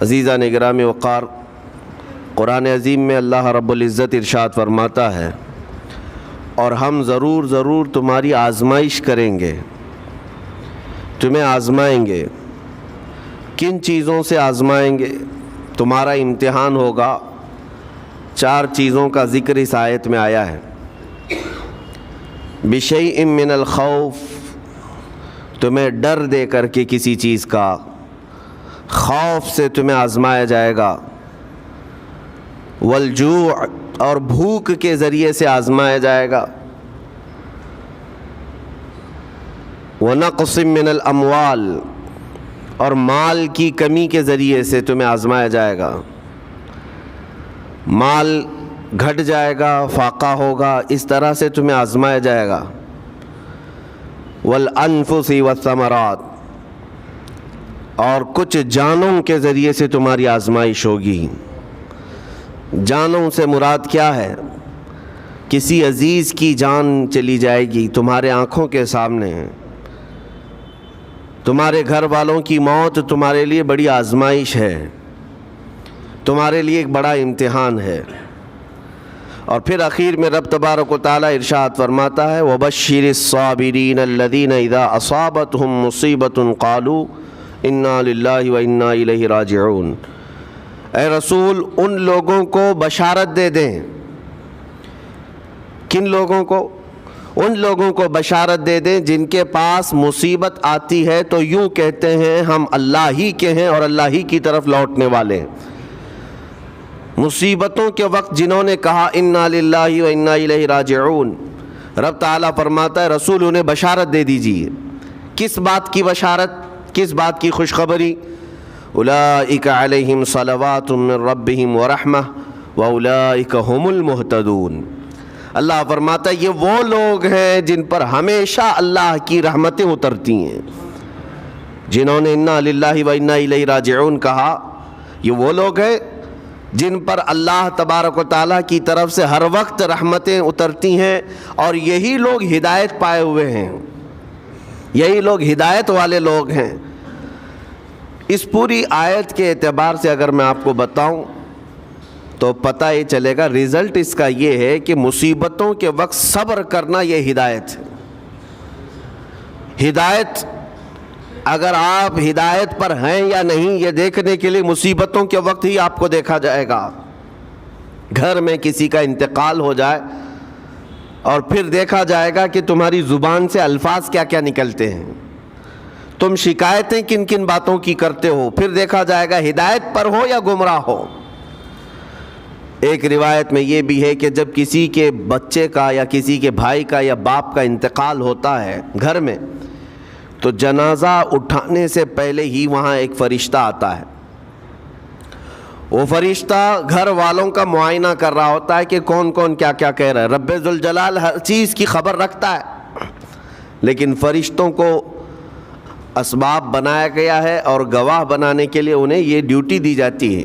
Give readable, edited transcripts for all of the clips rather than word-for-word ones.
عزیزان گرامی وقار، قرآن عظیم میں اللہ رب العزت ارشاد فرماتا ہے، اور ہم ضرور تمہاری آزمائش کریں گے، تمہیں آزمائیں گے۔ کن چیزوں سے آزمائیں گے؟ تمہارا امتحان ہوگا۔ 4 چیزوں کا ذکر اس آیت میں آیا ہے۔ بشیء من الخوف، تمہیں ڈر دے کر کے کسی چیز کا، خوف سے تمہیں آزمایا جائے گا۔ والجوع، اور بھوک کے ذریعے سے آزمایا جائے گا۔ ونقص من الاموال، اور مال کی کمی کے ذریعے سے تمہیں آزمایا جائے گا۔ مال گھٹ جائے گا، فاقہ ہوگا، اس طرح سے تمہیں آزمایا جائے گا۔ والانفس والثمرات، اور کچھ جانوں کے ذریعے سے تمہاری آزمائش ہوگی۔ جانوں سے مراد کیا ہے؟ کسی عزیز کی جان چلی جائے گی تمہارے آنکھوں کے سامنے، تمہارے گھر والوں کی موت تمہارے لیے بڑی آزمائش ہے، تمہارے لیے ایک بڑا امتحان ہے۔ اور پھر آخر میں رب تبارک و تعالیٰ ارشاد فرماتا ہے، وَبَشِّرِ الصَّابِرِينَ الَّذِينَ إِذَا أَصَابَتْهُمْ مُصِيبَةٌ قَالُوا إِنَّا لِلَّهِ وَإِنَّا إِلَيْهِ رَاجِعُونَ۔ اے رسول، ان لوگوں کو بشارت دے دیں۔ کن لوگوں کو؟ ان لوگوں کو بشارت دے دیں جن کے پاس مصیبت آتی ہے تو یوں کہتے ہیں ہم اللہ ہی کے ہیں اور اللہ ہی کی طرف لوٹنے والے ہیں۔ مصیبتوں کے وقت جنہوں نے کہا انا للہ و انا الیہ راجعون، رب تعالیٰ فرماتا ہے رسول انہیں بشارت دے دیجیے۔ کس بات کی بشارت؟ کس بات کی خوشخبری؟ اولئک علیہم صلوات من ربہم ورحمہ واولئک هم المہتدون۔ اللہ فرماتا ہے یہ وہ لوگ ہیں جن پر ہمیشہ اللہ کی رحمتیں اترتی ہیں۔ جنہوں نے انا للہ و انا الیہ راجعون کہا، یہ وہ لوگ ہیں جن پر اللہ تبارک و تعالیٰ کی طرف سے ہر وقت رحمتیں اترتی ہیں، اور یہی لوگ ہدایت پائے ہوئے ہیں، یہی لوگ ہدایت والے لوگ ہیں۔ اس پوری آیت کے اعتبار سے اگر میں آپ کو بتاؤں تو پتہ یہ چلے گا، رزلٹ اس کا یہ ہے کہ مصیبتوں کے وقت صبر کرنا یہ ہدایت ہے۔ ہدایت، اگر آپ ہدایت پر ہیں یا نہیں یہ دیکھنے کے لیے مصیبتوں کے وقت ہی آپ کو دیکھا جائے گا۔ گھر میں کسی کا انتقال ہو جائے اور پھر دیکھا جائے گا کہ تمہاری زبان سے الفاظ کیا کیا نکلتے ہیں، تم شکایتیں کن کن باتوں کی کرتے ہو، پھر دیکھا جائے گا ہدایت پر ہو یا گمراہ ہو۔ ایک روایت میں یہ بھی ہے کہ جب کسی کے بچے کا یا کسی کے بھائی کا یا باپ کا انتقال ہوتا ہے گھر میں، تو جنازہ اٹھانے سے پہلے ہی وہاں ایک فرشتہ آتا ہے۔ وہ فرشتہ گھر والوں کا معائنہ کر رہا ہوتا ہے کہ کون کون کیا کیا کہہ رہا ہے۔ رب ذوالجلال ہر چیز کی خبر رکھتا ہے، لیکن فرشتوں کو اسباب بنایا گیا ہے اور گواہ بنانے کے لیے انہیں یہ ڈیوٹی دی جاتی ہے۔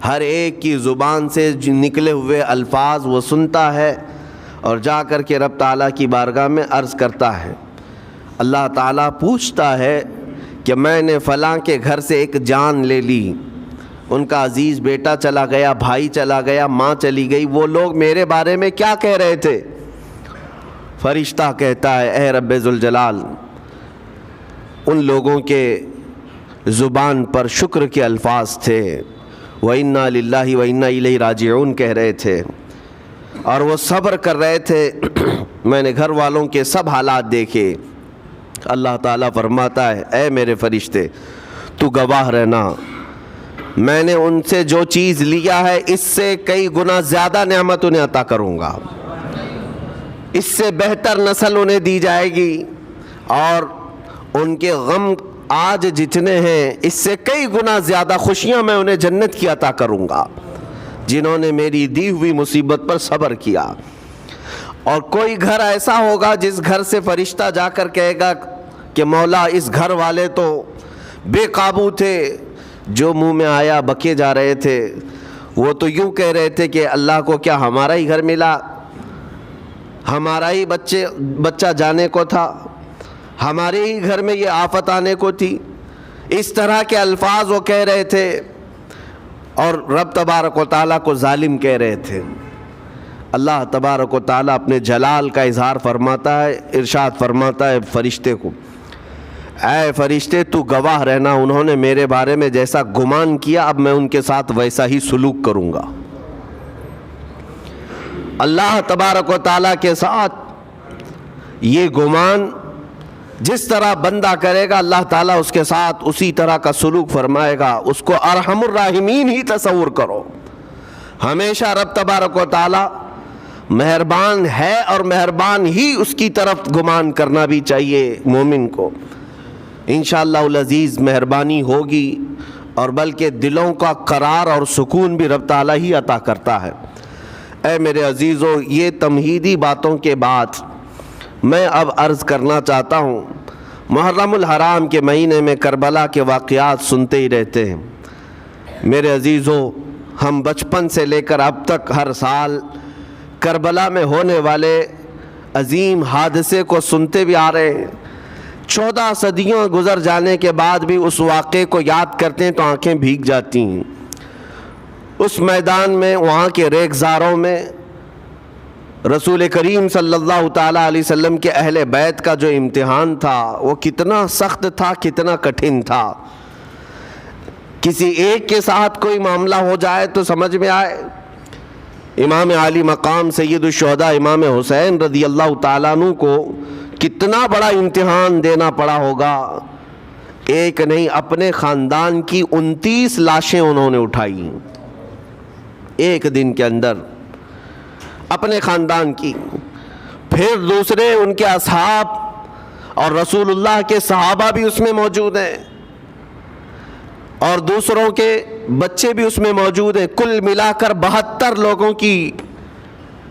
ہر ایک کی زبان سے نکلے ہوئے الفاظ وہ سنتا ہے اور جا کر کے رب تعالیٰ کی بارگاہ میں عرض کرتا ہے۔ اللہ تعالیٰ پوچھتا ہے کہ میں نے فلاں کے گھر سے ایک جان لے لی، ان کا عزیز بیٹا چلا گیا، بھائی چلا گیا، ماں چلی گئی، وہ لوگ میرے بارے میں کیا کہہ رہے تھے؟ فرشتہ کہتا ہے اے رب ذوالجلال، ان لوگوں کے زبان پر شکر کے الفاظ تھے، وَإِنَّا لِلَّهِ وَإِنَّا إِلَيْهِ راجعون کہہ رہے تھے، اور وہ صبر کر رہے تھے۔ میں نے گھر والوں کے سب حالات دیکھے۔ اللہ تعالیٰ فرماتا ہے اے میرے فرشتے تو گواہ رہنا، میں نے ان سے جو چیز لیا ہے اس سے کئی گنا زیادہ نعمت انہیں عطا کروں گا، اس سے بہتر نسل انہیں دی جائے گی، اور ان کے غم آج جتنے ہیں اس سے کئی گنا زیادہ خوشیاں میں انہیں جنت کی عطا کروں گا جنہوں نے میری دی ہوئی مصیبت پر صبر کیا۔ اور کوئی گھر ایسا ہوگا جس گھر سے فرشتہ جا کر کہے گا کہ مولا اس گھر والے تو بے قابو تھے، جو منہ میں آیا بکے جا رہے تھے، وہ تو یوں کہہ رہے تھے کہ اللہ کو کیا ہمارا ہی گھر ملا، ہمارا ہی بچہ جانے کو تھا، ہمارے ہی گھر میں یہ آفت آنے کو تھی۔ اس طرح کے الفاظ وہ کہہ رہے تھے۔ اور رب تبارک و تعالیٰ کو ظالم کہہ رہے تھے۔ اللہ تبارک و تعالیٰ اپنے جلال کا اظہار فرماتا ہے، ارشاد فرماتا ہے فرشتے کو، اے فرشتے تو گواہ رہنا، انہوں نے میرے بارے میں جیسا گمان کیا اب میں ان کے ساتھ ویسا ہی سلوک کروں گا۔ اللہ تبارک و تعالیٰ کے ساتھ یہ گمان جس طرح بندہ کرے گا اللہ تعالیٰ اس کے ساتھ اسی طرح کا سلوک فرمائے گا۔ اس کو ارحم الراحمین ہی تصور کرو۔ ہمیشہ رب تبارک و تعالیٰ مہربان ہے اور مہربان ہی اس کی طرف گمان کرنا بھی چاہیے مومن کو۔ انشاءاللہ العزیز مہربانی ہوگی، اور بلکہ دلوں کا قرار اور سکون بھی رب تعالیٰ ہی عطا کرتا ہے۔ اے میرے عزیزو، یہ تمہیدی باتوں کے بعد میں اب عرض کرنا چاہتا ہوں، محرم الحرام کے مہینے میں کربلا کے واقعات سنتے ہی رہتے ہیں۔ میرے عزیزو، ہم بچپن سے لے کر اب تک ہر سال کربلا میں ہونے والے عظیم حادثے کو سنتے بھی آ رہے ہیں۔ 14 صدیوں گزر جانے کے بعد بھی اس واقعے کو یاد کرتے ہیں تو آنکھیں بھیگ جاتی ہیں۔ اس میدان میں، وہاں کے ریگزاروں میں رسول کریم صلی اللہ تعالیٰ علیہ وسلم کے اہل بیت کا جو امتحان تھا وہ کتنا سخت تھا، کتنا کٹھن تھا۔ کسی ایک کے ساتھ کوئی معاملہ ہو جائے تو سمجھ میں آئے، امام عالی مقام سید الشہداء امام حسین رضی اللہ تعالیٰ عنہ کو کتنا بڑا امتحان دینا پڑا ہوگا۔ ایک نہیں، اپنے خاندان کی 29 لاشیں انہوں نے اٹھائی ایک دن کے اندر، اپنے خاندان کی۔ پھر دوسرے ان کے اصحاب اور رسول اللہ کے صحابہ بھی اس میں موجود ہیں، اور دوسروں کے بچے بھی اس میں موجود ہیں۔ کل ملا کر 72 لوگوں کی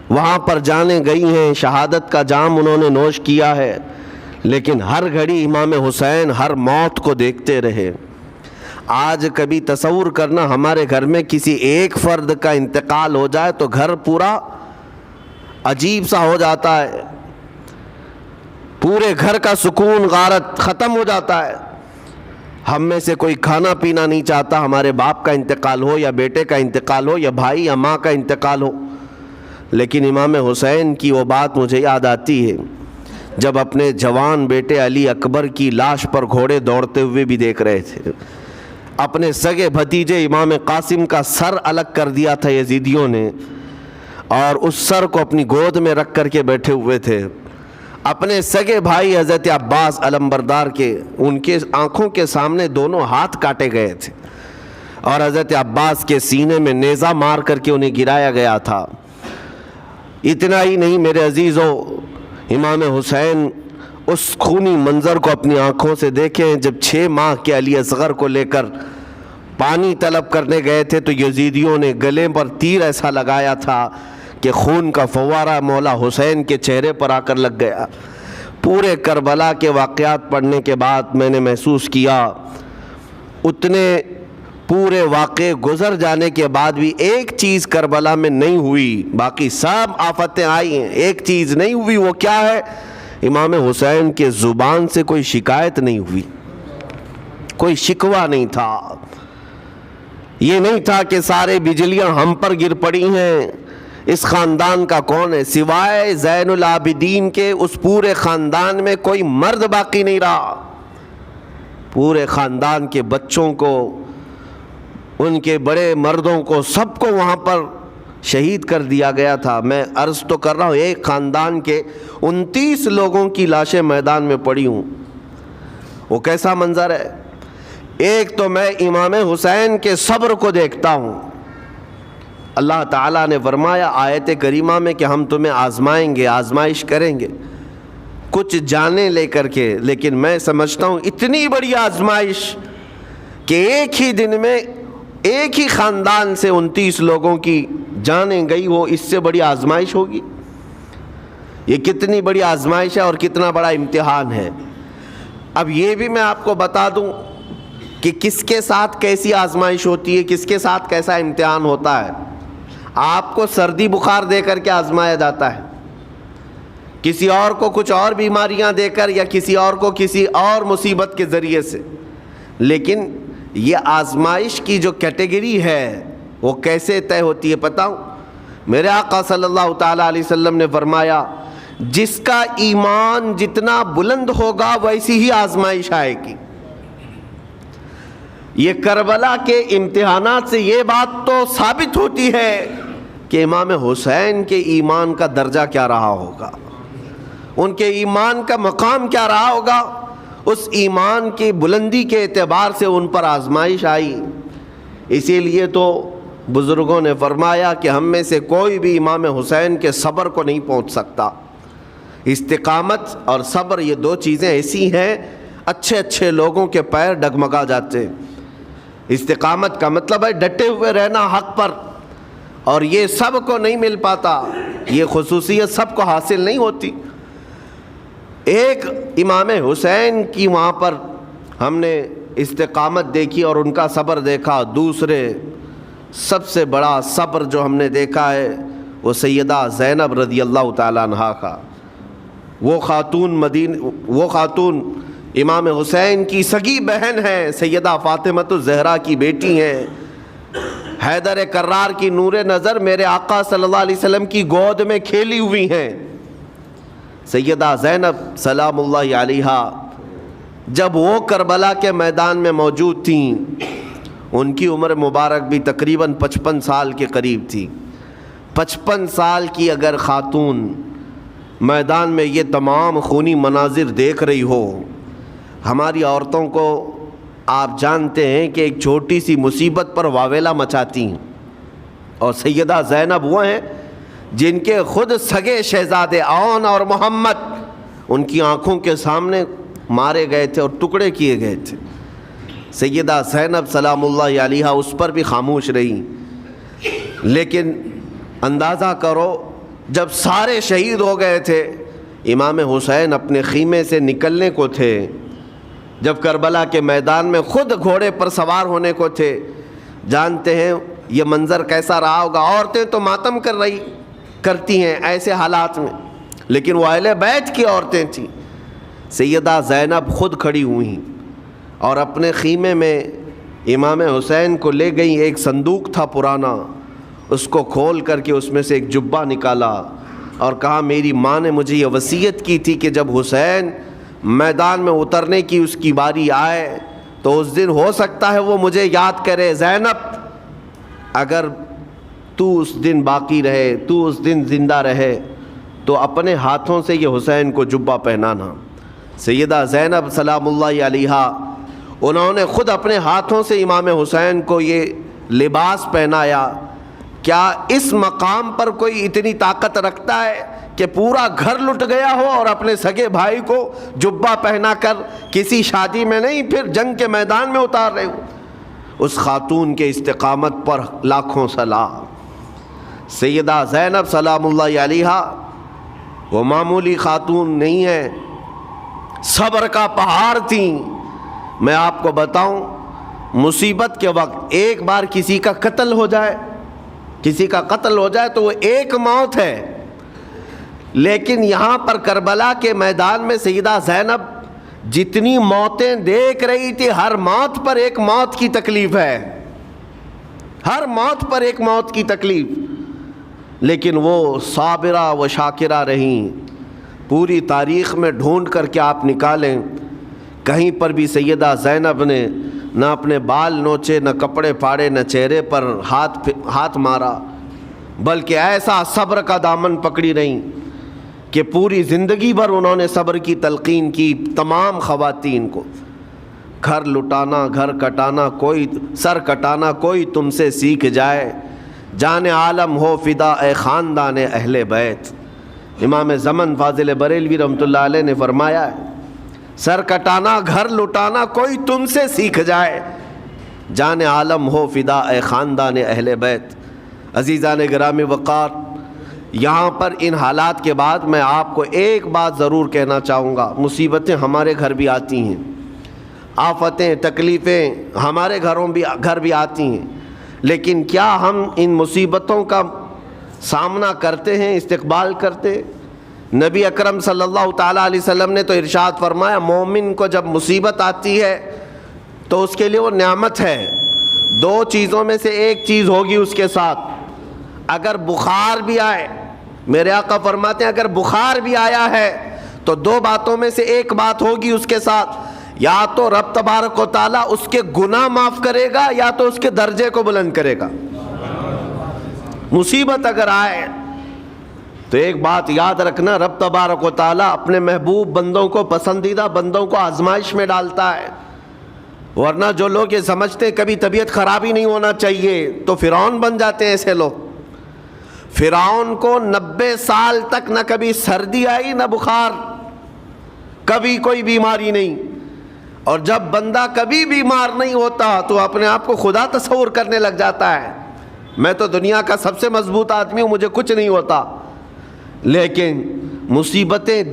وہاں پر جانیں گئی ہیں، شہادت کا جام انہوں نے نوش کیا ہے، لیکن ہر گھڑی امام حسین ہر موت کو دیکھتے رہے۔ آج کبھی تصور کرنا، ہمارے گھر میں کسی ایک فرد کا انتقال ہو جائے تو گھر پورا عجیب سا ہو جاتا ہے، پورے گھر کا سکون غارت ختم ہو جاتا ہے۔ ہم میں سے کوئی کھانا پینا نہیں چاہتا، ہمارے باپ کا انتقال ہو یا بیٹے کا انتقال ہو یا بھائی یا ماں کا انتقال ہو۔ لیکن امام حسین کی وہ بات مجھے یاد آتی ہے جب اپنے جوان بیٹے علی اکبر کی لاش پر گھوڑے دوڑتے ہوئے بھی دیکھ رہے تھے۔ اپنے سگے بھتیجے امام قاسم کا سر الگ کر دیا تھا یزیدیوں نے، اور اس سر کو اپنی گود میں رکھ کر کے بیٹھے ہوئے تھے۔ اپنے سگے بھائی حضرت عباس علمبردار کے، ان کے آنکھوں کے سامنے دونوں ہاتھ کاٹے گئے تھے، اور حضرت عباس کے سینے میں نیزہ مار کر کے انہیں گرایا گیا تھا۔ اتنا ہی نہیں میرے عزیزو، امام حسین اس خونی منظر کو اپنی آنکھوں سے دیکھیں جب 6 ماہ کے علی اصغر کو لے کر پانی طلب کرنے گئے تھے تو یزیدیوں نے گلے پر تیر ایسا لگایا تھا کہ خون کا فوارہ مولا حسین کے چہرے پر آ کر لگ گیا۔ پورے کربلا کے واقعات پڑھنے کے بعد میں نے محسوس کیا، اتنے پورے واقعے گزر جانے کے بعد بھی ایک چیز کربلا میں نہیں ہوئی، باقی سب آفتیں آئی ہیں، ایک چیز نہیں ہوئی۔ وہ کیا ہے؟ امام حسین کے زبان سے کوئی شکایت نہیں ہوئی، کوئی شکوہ نہیں تھا۔ یہ نہیں تھا کہ سارے بجلیاں ہم پر گر پڑی ہیں، اس خاندان کا کون ہے؟ سوائے زین العابدین کے اس پورے خاندان میں کوئی مرد باقی نہیں رہا۔ پورے خاندان کے بچوں کو، ان کے بڑے مردوں کو، سب کو وہاں پر شہید کر دیا گیا تھا۔ میں عرض تو کر رہا ہوں، ایک خاندان کے 29 لوگوں کی لاشیں میدان میں پڑی ہوں، وہ کیسا منظر ہے۔ ایک تو میں امام حسین کے صبر کو دیکھتا ہوں۔ اللہ تعالیٰ نے فرمایا آیت کریمہ میں کہ ہم تمہیں آزمائیں گے، آزمائش کریں گے، کچھ جانیں لے کر کے، لیکن میں سمجھتا ہوں اتنی بڑی آزمائش کہ ایک ہی دن میں ایک ہی خاندان سے 29 لوگوں کی جانیں گئی، وہ اس سے بڑی آزمائش ہوگی؟ یہ کتنی بڑی آزمائش ہے اور کتنا بڑا امتحان ہے۔ اب یہ بھی میں آپ کو بتا دوں کہ کس کے ساتھ کیسی آزمائش ہوتی ہے، کس کے ساتھ کیسا امتحان ہوتا ہے۔ آپ کو سردی بخار دے کر کے آزمایا جاتا ہے، کسی اور کو کچھ اور بیماریاں دے کر، یا کسی اور کو کسی اور مصیبت کے ذریعے سے۔ لیکن یہ آزمائش کی جو کیٹیگری ہے وہ کیسے طے ہوتی ہے پتہ ہوں؟ میرے آقا صلی اللہ تعالیٰ علیہ وسلم نے فرمایا جس کا ایمان جتنا بلند ہوگا ویسی ہی آزمائش آئے گی۔ یہ کربلا کے امتحانات سے یہ بات تو ثابت ہوتی ہے کہ امام حسین کے ایمان کا درجہ کیا رہا ہوگا، ان کے ایمان کا مقام کیا رہا ہوگا۔ اس ایمان کی بلندی کے اعتبار سے ان پر آزمائش آئی۔ اسی لیے تو بزرگوں نے فرمایا کہ ہم میں سے کوئی بھی امام حسین کے صبر کو نہیں پہنچ سکتا۔ استقامت اور صبر یہ دو چیزیں ایسی ہیں اچھے اچھے لوگوں کے پیر ڈگمگا جاتے ہیں۔ استقامت کا مطلب ہے ڈٹے ہوئے رہنا حق پر، اور یہ سب کو نہیں مل پاتا، یہ خصوصیت سب کو حاصل نہیں ہوتی۔ ایک امام حسین کی وہاں پر ہم نے استقامت دیکھی اور ان کا صبر دیکھا۔ دوسرے سب سے بڑا صبر جو ہم نے دیکھا ہے وہ سیدہ زینب رضی اللہ تعالیٰ عنہا کا۔ وہ خاتون امام حسین کی سگی بہن ہے، سیدہ فاطمۃ الزہرا کی بیٹی ہیں، حیدر کرار کی نور نظر میرے آقا صلی اللہ علیہ وسلم کی گود میں کھیلی ہوئی ہیں۔ سیدہ زینب سلام اللہ علیہا جب وہ کربلا کے میدان میں موجود تھیں، ان کی عمر مبارک بھی تقریباً 55 سال کے قریب تھی۔ 55 سال کی اگر خاتون میدان میں یہ تمام خونی مناظر دیکھ رہی ہو، ہماری عورتوں کو آپ جانتے ہیں کہ ایک چھوٹی سی مصیبت پر واویلا مچاتی ہیں، اور سیدہ زینب وہ ہیں جن کے خود سگے شہزادے اون اور محمد ان کی آنکھوں کے سامنے مارے گئے تھے اور ٹکڑے کیے گئے تھے۔ سیدہ زینب سلام اللہ علیہا اس پر بھی خاموش رہی، لیکن اندازہ کرو جب سارے شہید ہو گئے تھے، امام حسین اپنے خیمے سے نکلنے کو تھے، جب کربلا کے میدان میں خود گھوڑے پر سوار ہونے کو تھے، جانتے ہیں یہ منظر کیسا رہا ہوگا۔ عورتیں تو ماتم کرتی ہیں ایسے حالات میں، لیکن وہ اہل بیت کی عورتیں تھیں۔ سیدہ زینب خود کھڑی ہوئیں اور اپنے خیمے میں امام حسین کو لے گئیں۔ ایک صندوق تھا پرانا، اس کو کھول کر کے اس میں سے ایک جبہ نکالا اور کہا میری ماں نے مجھے یہ وصیت کی تھی کہ جب حسین میدان میں اترنے کی اس کی باری آئے تو اس دن ہو سکتا ہے وہ مجھے یاد کرے، زینب اگر تو اس دن باقی رہے، تو اس دن زندہ رہے تو اپنے ہاتھوں سے یہ حسین کو جبہ پہنانا۔ سیدہ زینب سلام اللہ علیہا انہوں نے خود اپنے ہاتھوں سے امام حسین کو یہ لباس پہنایا۔ کیا اس مقام پر کوئی اتنی طاقت رکھتا ہے کہ پورا گھر لٹ گیا ہو اور اپنے سگے بھائی کو جبہ پہنا کر کسی شادی میں نہیں، پھر جنگ کے میدان میں اتار رہے ہو؟ اس خاتون کے استقامت پر لاکھوں سلام۔ سیدہ زینب سلام اللہ علیہا وہ معمولی خاتون نہیں ہے، صبر کا پہاڑ تھیں۔ میں آپ کو بتاؤں، مصیبت کے وقت ایک بار کسی کا قتل ہو جائے تو وہ ایک موت ہے، لیکن یہاں پر کربلا کے میدان میں سیدہ زینب جتنی موتیں دیکھ رہی تھی، ہر موت پر ایک موت کی تکلیف ہے، ہر موت پر ایک موت کی تکلیف، لیکن وہ صابرہ و شاکرہ رہیں۔ پوری تاریخ میں ڈھونڈ کر کے آپ نکالیں، کہیں پر بھی سیدہ زینب نے نہ اپنے بال نوچے، نہ کپڑے پھاڑے، نہ چہرے پر ہاتھ مارا، بلکہ ایسا صبر کا دامن پکڑی رہیں کہ پوری زندگی بھر انہوں نے صبر کی تلقین کی تمام خواتین کو۔ گھر لٹانا، گھر کٹانا، کوئی سر کٹانا کوئی تم سے سیکھ جائے، جان عالم ہو فدا اے خاندان اہل بیت۔ امام زمن فاضل بریلوی رحمۃ اللہ علیہ نے فرمایا ہے، سر کٹانا، گھر لٹانا کوئی تم سے سیکھ جائے، جان عالم ہو فدا اے خاندان اہل بیت۔ عزیزان گرامی وقار، یہاں پر ان حالات کے بعد میں آپ کو ایک بات ضرور کہنا چاہوں گا۔ مصیبتیں ہمارے گھر بھی آتی ہیں، آفتیں تکلیفیں ہمارے گھر بھی آتی ہیں، لیکن کیا ہم ان مصیبتوں کا سامنا کرتے ہیں، استقبال کرتے ہیں؟ نبی اکرم صلی اللہ تعالیٰ علیہ وسلم نے تو ارشاد فرمایا، مومن کو جب مصیبت آتی ہے تو اس کے لیے وہ نعمت ہے، دو چیزوں میں سے ایک چیز ہوگی اس کے ساتھ. اگر بخار بھی آئے، میرے آقا فرماتے ہیں اگر بخار بھی آیا ہے تو دو باتوں میں سے ایک بات ہوگی اس کے ساتھ، یا تو رب تبارک و تعالیٰ اس کے گناہ معاف کرے گا یا تو اس کے درجے کو بلند کرے گا. مصیبت اگر آئے تو ایک بات یاد رکھنا، رب تبارک و تعالیٰ اپنے محبوب بندوں کو، پسندیدہ بندوں کو آزمائش میں ڈالتا ہے. ورنہ جو لوگ یہ سمجھتے ہیں کبھی طبیعت خراب ہی نہیں ہونا چاہیے تو فرعون بن جاتے ہیں. ایسے لوگ، فرعون کو 90 سال تک نہ کبھی سردی آئی نہ بخار، کبھی کوئی بیماری نہیں. اور جب بندہ کبھی بیمار نہیں ہوتا تو اپنے آپ کو خدا تصور کرنے لگ جاتا ہے، میں تو دنیا کا سب سے مضبوط آدمی ہوں، مجھے کچھ نہیں ہوتا. لیکن مصیبتیں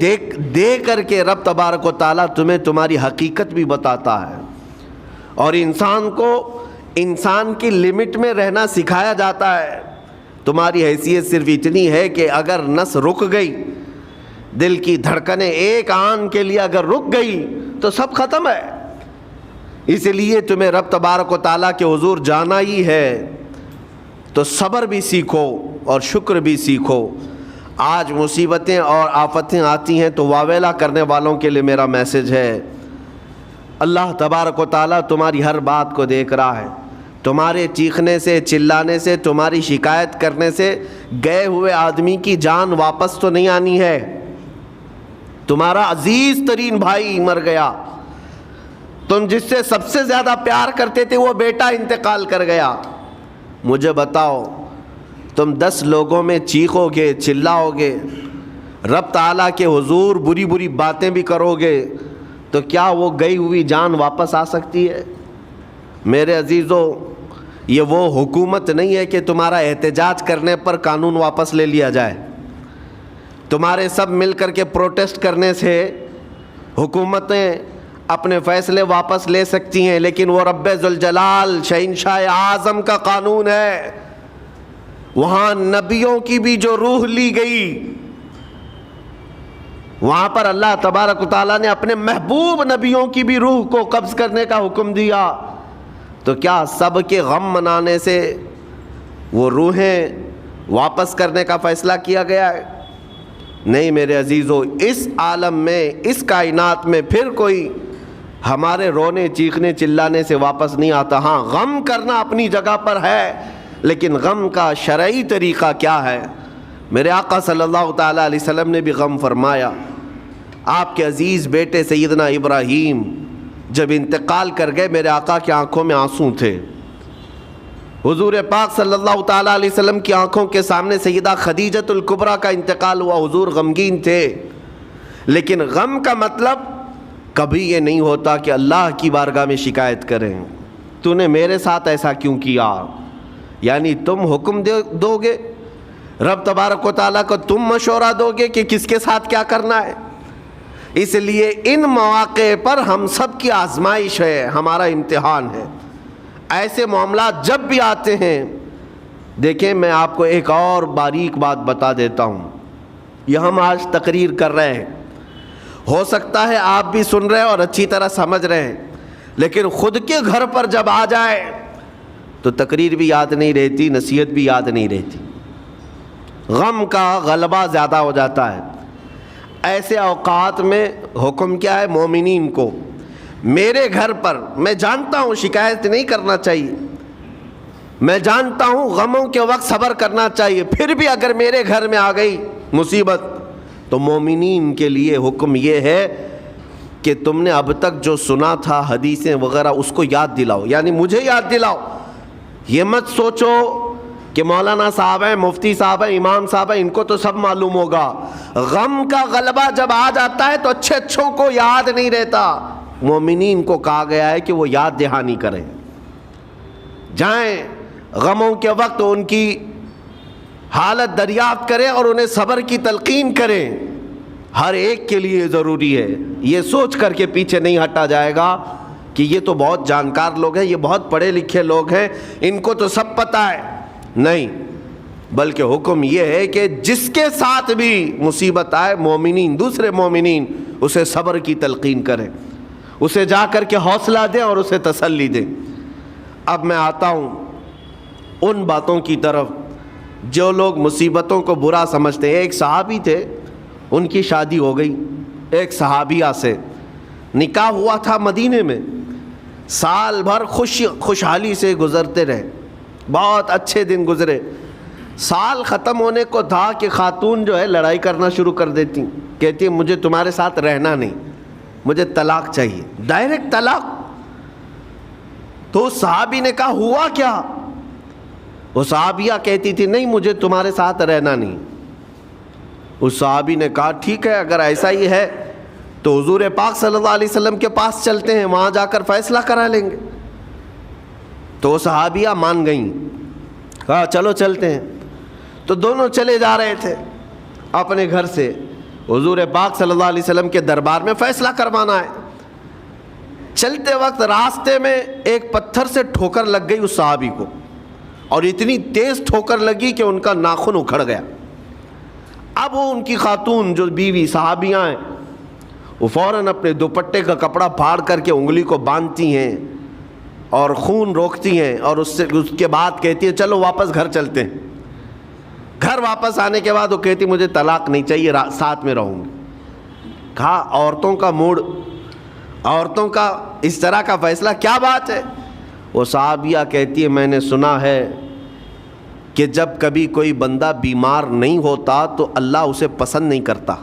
دے کر کے رب تبارک و تعالیٰ تمہیں تمہاری حقیقت بھی بتاتا ہے، اور انسان کو انسان کی لمٹ میں رہنا سکھایا جاتا ہے. تمہاری حیثیت صرف اتنی ہے کہ اگر نس رک گئی، دل کی دھڑکنیں ایک آن کے لیے اگر رک گئی تو سب ختم ہے. اس لیے تمہیں رب تبارک و تعالیٰ کے حضور جانا ہی ہے تو صبر بھی سیکھو اور شکر بھی سیکھو. آج مصیبتیں اور آفتیں آتی ہیں تو واویلا کرنے والوں کے لیے میرا میسج ہے، اللہ تبارک و تعالیٰ تمہاری ہر بات کو دیکھ رہا ہے. تمہارے چیخنے سے، چلانے سے، تمہاری شکایت کرنے سے گئے ہوئے آدمی کی جان واپس تو نہیں آنی ہے. تمہارا عزیز ترین بھائی مر گیا، تم جس سے سب سے زیادہ پیار کرتے تھے وہ بیٹا انتقال کر گیا. مجھے بتاؤ، تم 10 لوگوں میں چیخو گے، چلاؤ گے، رب تعالیٰ کے حضور بری بری باتیں بھی کرو گے تو کیا وہ گئی ہوئی جان واپس آ سکتی ہے؟ میرے عزیزو، یہ وہ حکومت نہیں ہے کہ تمہارا احتجاج کرنے پر قانون واپس لے لیا جائے. تمہارے سب مل کر کے پروٹیسٹ کرنے سے حکومتیں اپنے فیصلے واپس لے سکتی ہیں، لیکن وہ رب ذوالجلال شہنشاہ اعظم کا قانون ہے. وہاں نبیوں کی بھی جو روح لی گئی، وہاں پر اللہ تبارک و تعالیٰ نے اپنے محبوب نبیوں کی بھی روح کو قبض کرنے کا حکم دیا. تو کیا سب کے غم منانے سے وہ روحیں واپس کرنے کا فیصلہ کیا گیا ہے؟ نہیں میرے عزیزو، اس عالم میں، اس کائنات میں پھر کوئی ہمارے رونے چیخنے چلانے سے واپس نہیں آتا. ہاں، غم کرنا اپنی جگہ پر ہے، لیکن غم کا شرعی طریقہ کیا ہے؟ میرے آقا صلی اللہ تعالیٰ علیہ وسلم نے بھی غم فرمایا. آپ کے عزیز بیٹے سیدنا ابراہیم جب انتقال کر گئے، میرے آقا کی آنکھوں میں آنسو تھے. حضور پاک صلی اللہ تعالیٰ علیہ وسلم کی آنکھوں کے سامنے سیدہ خدیجۃ الکبریٰ کا انتقال ہوا. حضور غمگین تھے، لیکن غم کا مطلب کبھی یہ نہیں ہوتا کہ اللہ کی بارگاہ میں شکایت کریں، تو نے میرے ساتھ ایسا کیوں کیا. یعنی تم حکم دو گے، رب تبارک و تعالیٰ کو تم مشورہ دو گے کہ کس کے ساتھ کیا کرنا ہے. اس لیے ان مواقع پر ہم سب کی آزمائش ہے، ہمارا امتحان ہے. ایسے معاملات جب بھی آتے ہیں، دیکھیں میں آپ کو ایک اور باریک بات بتا دیتا ہوں. یہ ہم آج تقریر کر رہے ہیں، ہو سکتا ہے آپ بھی سن رہے ہیں اور اچھی طرح سمجھ رہے ہیں، لیکن خود کے گھر پر جب آ جائے تو تقریر بھی یاد نہیں رہتی، نصیحت بھی یاد نہیں رہتی، غم کا غلبہ زیادہ ہو جاتا ہے. ایسے اوقات میں حکم کیا ہے مومنین کو؟ میرے گھر پر، میں جانتا ہوں شکایت نہیں کرنا چاہیے، میں جانتا ہوں غموں کے وقت صبر کرنا چاہیے، پھر بھی اگر میرے گھر میں آ گئی مصیبت تو مومنین کے لیے حکم یہ ہے کہ تم نے اب تک جو سنا تھا حدیثیں وغیرہ اس کو یاد دلاؤ. یعنی مجھے یاد دلاؤ. یہ مت سوچو کہ مولانا صاحب ہیں، مفتی صاحب ہیں، امام صاحب ہیں، ان کو تو سب معلوم ہوگا. غم کا غلبہ جب آ جاتا ہے تو اچھے اچھوں کو یاد نہیں رہتا. مومنین کو کہا گیا ہے کہ وہ یاد دہانی کریں، جائیں غموں کے وقت ان کی حالت دریافت کریں اور انہیں صبر کی تلقین کریں. ہر ایک کے لیے ضروری ہے. یہ سوچ کر کے پیچھے نہیں ہٹا جائے گا کہ یہ تو بہت جانکار لوگ ہیں، یہ بہت پڑھے لکھے لوگ ہیں، ان کو تو سب پتہ ہے. نہیں، بلکہ حکم یہ ہے کہ جس کے ساتھ بھی مصیبت آئے، مومنین، دوسرے مومنین اسے صبر کی تلقین کریں، اسے جا کر کے حوصلہ دیں اور اسے تسلی دیں. اب میں آتا ہوں ان باتوں کی طرف جو لوگ مصیبتوں کو برا سمجھتے ہیں۔ ایک صحابی تھے، ان کی شادی ہو گئی ایک صحابیہ سے، نکاح ہوا تھا مدینے میں، سال بھر خوشحالی سے گزرتے رہے، بہت اچھے دن گزرے۔ سال ختم ہونے کو تھا کہ خاتون جو ہے لڑائی کرنا شروع کر دیتی، کہتی مجھے تمہارے ساتھ رہنا نہیں، مجھے طلاق چاہیے، ڈائریکٹ طلاق۔ تو اس صحابی نے کہا ہوا کیا؟ وہ صحابیہ کہتی تھی نہیں مجھے تمہارے ساتھ رہنا نہیں۔ اس صحابی نے کہا ٹھیک ہے اگر ایسا ہی ہے تو حضور پاک صلی اللہ علیہ وسلم کے پاس چلتے ہیں، وہاں جا کر فیصلہ کرا لیں گے۔ تو وہ صحابیہ مان گئیں، کہا چلو چلتے ہیں۔ تو دونوں چلے جا رہے تھے اپنے گھر سے، حضور پاک صلی اللہ علیہ وسلم کے دربار میں فیصلہ کروانا ہے۔ چلتے وقت راستے میں ایک پتھر سے ٹھوکر لگ گئی اس صحابی کو، اور اتنی تیز ٹھوکر لگی کہ ان کا ناخن اکھڑ گیا۔ اب وہ ان کی خاتون جو بیوی صحابیاں ہیں وہ فوراً اپنے دوپٹے کا کپڑا پھاڑ کر کے انگلی کو باندھتی ہیں اور خون روکتی ہیں، اور اس کے بعد کہتی ہیں چلو واپس گھر چلتے ہیں۔ گھر واپس آنے کے بعد وہ کہتی مجھے طلاق نہیں چاہیے، ساتھ میں رہوں گی۔ کہا عورتوں کا موڈ، عورتوں کا اس طرح کا فیصلہ کیا بات ہے؟ وہ صحابیہ کہتی ہے میں نے سنا ہے کہ جب کبھی کوئی بندہ بیمار نہیں ہوتا تو اللہ اسے پسند نہیں کرتا۔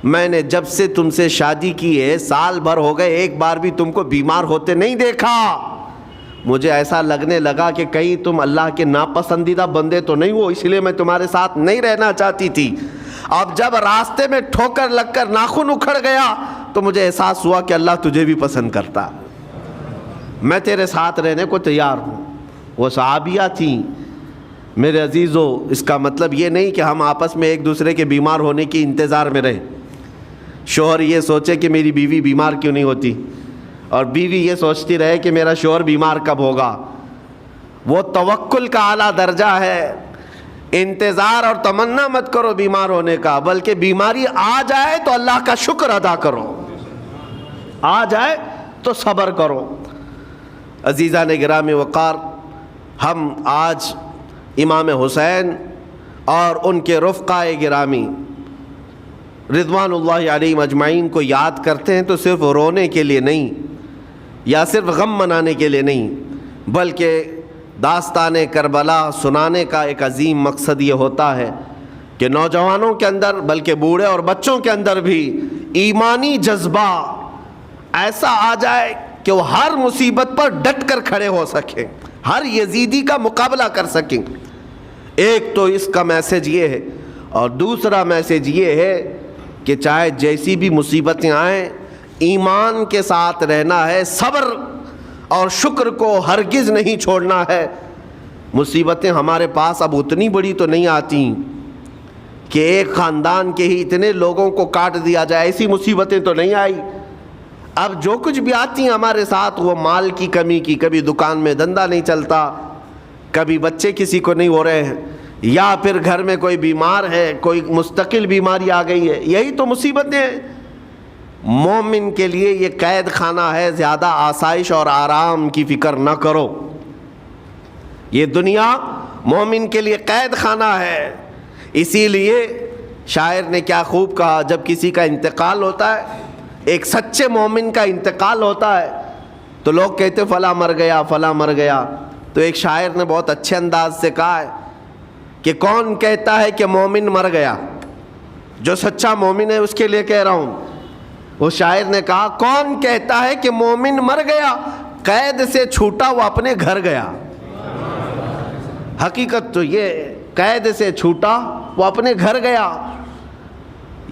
میں نے جب سے تم سے شادی کی ہے سال بھر ہو گئے، ایک بار بھی تم کو بیمار ہوتے نہیں دیکھا۔ مجھے ایسا لگنے لگا کہ کہیں تم اللہ کے ناپسندیدہ بندے تو نہیں ہو، اس لیے میں تمہارے ساتھ نہیں رہنا چاہتی تھی۔ اب جب راستے میں ٹھوکر لگ کر ناخن اکھڑ گیا تو مجھے احساس ہوا کہ اللہ تجھے بھی پسند کرتا، میں تیرے ساتھ رہنے کو تیار ہوں۔ وہ صحابیہ تھیں۔ میرے عزیزو، اس کا مطلب یہ نہیں کہ ہم آپس میں ایک دوسرے کے بیمار ہونے کی انتظار میں رہیں۔ شوہر یہ سوچے کہ میری بیوی بیمار کیوں نہیں ہوتی، اور بیوی یہ سوچتی رہے کہ میرا شوہر بیمار کب ہوگا۔ وہ توکل کا اعلیٰ درجہ ہے۔ انتظار اور تمنا مت کرو بیمار ہونے کا، بلکہ بیماری آ جائے تو اللہ کا شکر ادا کرو، آ جائے تو صبر کرو۔ عزیزان گرامی وقار، ہم آج امام حسین اور ان کے رفقائے گرامی رضوان اللہ علیہم اجمعین کو یاد کرتے ہیں تو صرف رونے کے لیے نہیں یا صرف غم منانے کے لیے نہیں، بلکہ داستان کربلا سنانے کا ایک عظیم مقصد یہ ہوتا ہے کہ نوجوانوں کے اندر بلکہ بوڑھے اور بچوں کے اندر بھی ایمانی جذبہ ایسا آ جائے کہ وہ ہر مصیبت پر ڈٹ کر کھڑے ہو سکیں، ہر یزیدی کا مقابلہ کر سکیں۔ ایک تو اس کا میسج یہ ہے، اور دوسرا میسج یہ ہے کہ چاہے جیسی بھی مصیبتیں آئیں ایمان کے ساتھ رہنا ہے، صبر اور شکر کو ہرگز نہیں چھوڑنا ہے۔ مصیبتیں ہمارے پاس اب اتنی بڑی تو نہیں آتی کہ ایک خاندان کے ہی اتنے لوگوں کو کاٹ دیا جائے، ایسی مصیبتیں تو نہیں آئی۔ اب جو کچھ بھی آتی ہیں ہمارے ساتھ وہ مال کی کمی کی، کبھی دکان میں دھندا نہیں چلتا، کبھی بچے کسی کو نہیں ہو رہے ہیں، یا پھر گھر میں کوئی بیمار ہے، کوئی مستقل بیماری آ گئی ہے، یہی تو مصیبتیں ہیں۔ مومن کے لیے یہ قید خانہ ہے، زیادہ آسائش اور آرام کی فکر نہ کرو۔ یہ دنیا مومن کے لیے قید خانہ ہے۔ اسی لیے شاعر نے کیا خوب کہا، جب کسی کا انتقال ہوتا ہے، ایک سچے مومن کا انتقال ہوتا ہے تو لوگ کہتے فلاں مر گیا، فلاں مر گیا، تو ایک شاعر نے بہت اچھے انداز سے کہا ہے کہ کون کہتا ہے کہ مومن مر گیا؟ جو سچا مومن ہے اس کے لیے کہہ رہا ہوں۔ وہ شاعر نے کہا کون کہتا ہے کہ مومن مر گیا؟ قید سے چھوٹا وہ اپنے گھر گیا۔ حقیقت تو یہ، قید سے چھوٹا وہ اپنے گھر گیا۔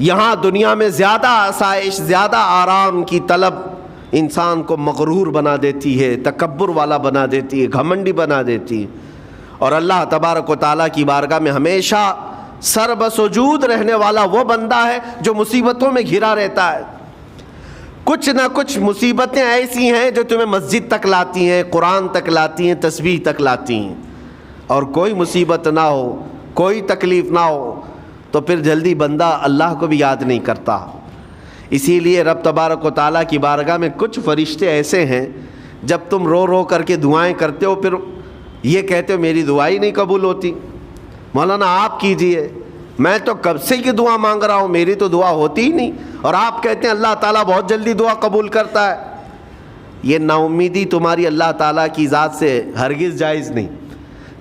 یہاں دنیا میں زیادہ آسائش، زیادہ آرام کی طلب انسان کو مغرور بنا دیتی ہے، تکبر والا بنا دیتی ہے، گھمنڈی بنا دیتی ہے، اور اللہ تبارک و تعالیٰ کی بارگاہ میں ہمیشہ سر بسجود رہنے والا وہ بندہ ہے جو مصیبتوں میں گھرا رہتا ہے۔ کچھ نہ کچھ مصیبتیں ایسی ہیں جو تمہیں مسجد تک لاتی ہیں، قرآن تک لاتی ہیں، تسبیح تک لاتی ہیں، اور کوئی مصیبت نہ ہو، کوئی تکلیف نہ ہو تو پھر جلدی بندہ اللہ کو بھی یاد نہیں کرتا۔ اسی لیے رب تبارک و تعالیٰ کی بارگاہ میں کچھ فرشتے ایسے ہیں جب تم رو رو کر کے دعائیں کرتے ہو پھر یہ کہتے ہو میری دعا ہی نہیں قبول ہوتی. مولانا آپ کیجئے, میں تو کب سے کی دعا مانگ رہا ہوں, میری تو دعا ہوتی ہی نہیں, اور آپ کہتے ہیں اللہ تعالیٰ بہت جلدی دعا قبول کرتا ہے. یہ نا امیدی تمہاری اللہ تعالیٰ کی ذات سے ہرگز جائز نہیں.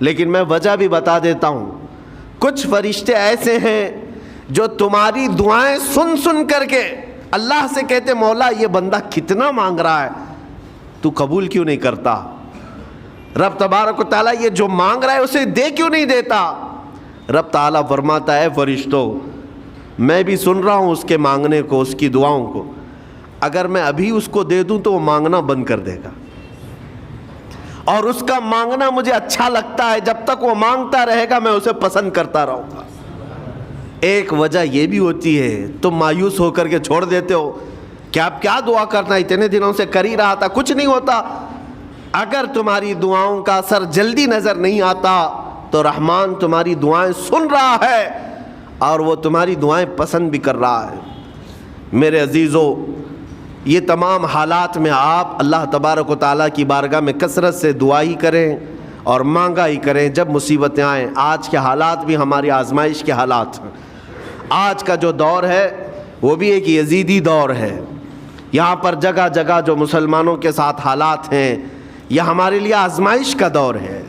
لیکن میں وجہ بھی بتا دیتا ہوں, کچھ فرشتے ایسے ہیں جو تمہاری دعائیں سن سن کر کے اللہ سے کہتے مولا یہ بندہ کتنا مانگ رہا ہے, تو قبول کیوں نہیں کرتا؟ رب تبارک و تعالیٰ یہ جو مانگ رہا ہے اسے دے کیوں نہیں دیتا؟ رب تعالیٰ فرماتا ہے فرشتوں میں بھی سن رہا ہوں اس کے مانگنے کو, اس کی دعاؤں کو, اگر میں ابھی اس کو دے دوں تو وہ مانگنا بند کر دے گا, اور اس کا مانگنا مجھے اچھا لگتا ہے, جب تک وہ مانگتا رہے گا میں اسے پسند کرتا رہوں گا. ایک وجہ یہ بھی ہوتی ہے تم مایوس ہو کر کے چھوڑ دیتے ہو کہ اب کیا دعا کرنا, اتنے دنوں سے کر ہی رہا تھا کچھ نہیں ہوتا. اگر تمہاری دعاؤں کا اثر جلدی نظر نہیں آتا تو رحمان تمہاری دعائیں سن رہا ہے اور وہ تمہاری دعائیں پسند بھی کر رہا ہے. میرے عزیزو, یہ تمام حالات میں آپ اللہ تبارک و تعالیٰ کی بارگاہ میں کثرت سے دعا ہی کریں اور مانگا ہی کریں جب مصیبتیں آئیں. آج کے حالات بھی ہماری آزمائش کے حالات ہیں. آج کا جو دور ہے وہ بھی ایک یزیدی دور ہے. یہاں پر جگہ جگہ جو مسلمانوں کے ساتھ حالات ہیں یہ ہمارے لیے آزمائش کا دور ہے,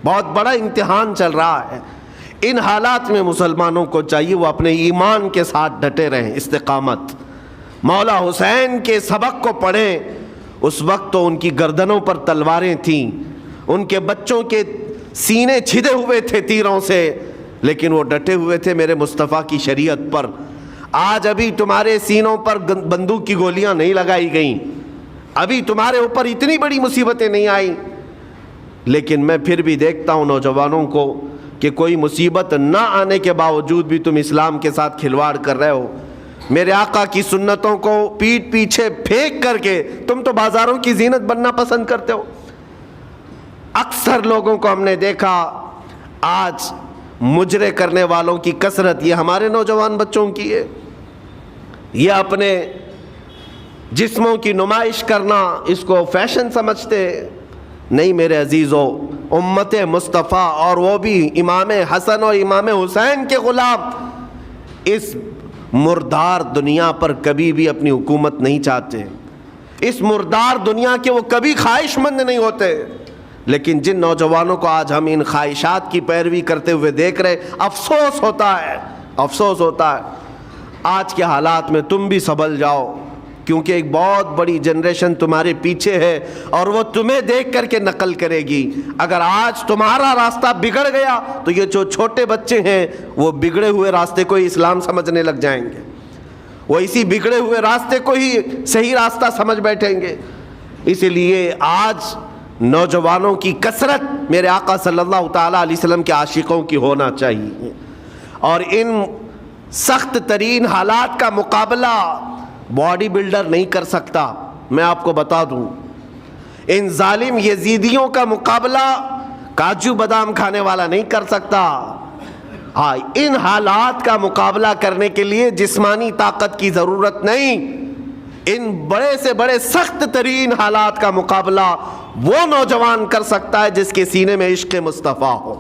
بہت بڑا امتحان چل رہا ہے. ان حالات میں مسلمانوں کو چاہیے وہ اپنے ایمان کے ساتھ ڈٹے رہیں, استقامت. مولا حسین کے سبق کو پڑھیں. اس وقت تو ان کی گردنوں پر تلواریں تھیں, ان کے بچوں کے سینے چھدے ہوئے تھے تیروں سے, لیکن وہ ڈٹے ہوئے تھے میرے مصطفیٰ کی شریعت پر. آج ابھی تمہارے سینوں پر بندوق کی گولیاں نہیں لگائی گئیں, ابھی تمہارے اوپر اتنی بڑی مصیبتیں نہیں آئیں, لیکن میں پھر بھی دیکھتا ہوں نوجوانوں کو کہ کوئی مصیبت نہ آنے کے باوجود بھی تم اسلام کے ساتھ کھلواڑ کر رہے ہو. میرے آقا کی سنتوں کو پیٹھ پیچھے پھینک کر کے تم تو بازاروں کی زینت بننا پسند کرتے ہو. اکثر لوگوں کو ہم نے دیکھا آج مجرے کرنے والوں کی کثرت یہ ہمارے نوجوان بچوں کی ہے. یہ اپنے جسموں کی نمائش کرنا اس کو فیشن سمجھتے نہیں. میرے عزیزو, امت مصطفیٰ اور وہ بھی امام حسن اور امام حسین کے غلام اس مردار دنیا پر کبھی بھی اپنی حکومت نہیں چاہتے. اس مردار دنیا کے وہ کبھی خواہش مند نہیں ہوتے. لیکن جن نوجوانوں کو آج ہم ان خواہشات کی پیروی کرتے ہوئے دیکھ رہے, افسوس ہوتا ہے, افسوس ہوتا ہے. آج کے حالات میں تم بھی سنبھل جاؤ, کیونکہ ایک بہت بڑی جنریشن تمہارے پیچھے ہے اور وہ تمہیں دیکھ کر کے نقل کرے گی. اگر آج تمہارا راستہ بگڑ گیا تو یہ جو چھوٹے بچے ہیں وہ بگڑے ہوئے راستے کو ہی اسلام سمجھنے لگ جائیں گے, وہ اسی بگڑے ہوئے راستے کو ہی صحیح راستہ سمجھ بیٹھیں گے. اسی لیے آج نوجوانوں کی کثرت میرے آقا صلی اللہ تعالیٰ علیہ وسلم کے عاشقوں کی ہونا چاہیے, اور ان سخت ترین حالات کا مقابلہ باڈی بلڈر نہیں کر سکتا. میں آپ کو بتا دوں, ان ظالم یزیدیوں کا مقابلہ کاجو بادام کھانے والا نہیں کر سکتا. ہاں, ان حالات کا مقابلہ کرنے کے لیے جسمانی طاقت کی ضرورت نہیں. ان بڑے سے بڑے سخت ترین حالات کا مقابلہ وہ نوجوان کر سکتا ہے جس کے سینے میں عشق مصطفیٰ ہو,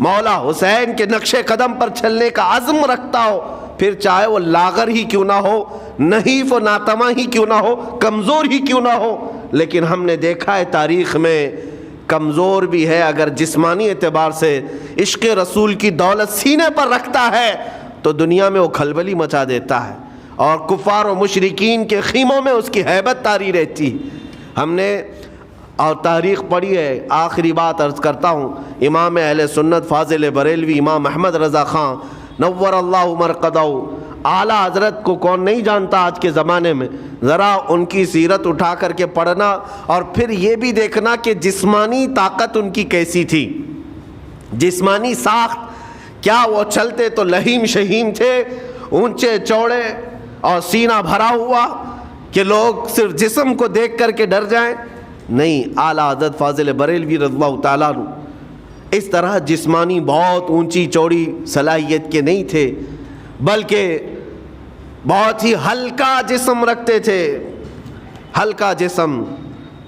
مولا حسین کے نقش قدم پر چلنے کا عزم رکھتا ہو, پھر چاہے وہ لاغر ہی کیوں نہ ہو, نحیف و ناتما ہی کیوں نہ ہو, کمزور ہی کیوں نہ ہو. لیکن ہم نے دیکھا ہے تاریخ میں کمزور بھی ہے, اگر جسمانی اعتبار سے عشق رسول کی دولت سینے پر رکھتا ہے تو دنیا میں وہ کھلبلی مچا دیتا ہے, اور کفار و مشرکین کے خیموں میں اس کی ہیبت طاری رہتی. ہم نے اور تاریخ پڑھی ہے. آخری بات عرض کرتا ہوں, امام اہل سنت فاضل بریلوی امام احمد رضا خان نور اللہ مرقدہ, اعلیٰ حضرت کو کون نہیں جانتا آج کے زمانے میں. ذرا ان کی سیرت اٹھا کر کے پڑھنا اور پھر یہ بھی دیکھنا کہ جسمانی طاقت ان کی کیسی تھی, جسمانی ساخت کیا. وہ چلتے تو لہیم شہیم تھے, اونچے چوڑے اور سینہ بھرا ہوا کہ لوگ صرف جسم کو دیکھ کر کے ڈر جائیں. نہیں, اعلیٰ حضرت فاضل بریلوی رضی اللہ تعالیٰ عنہ اس طرح جسمانی بہت اونچی چوڑی صلاحیت کے نہیں تھے, بلکہ بہت ہی ہلکا جسم رکھتے تھے, ہلکا جسم.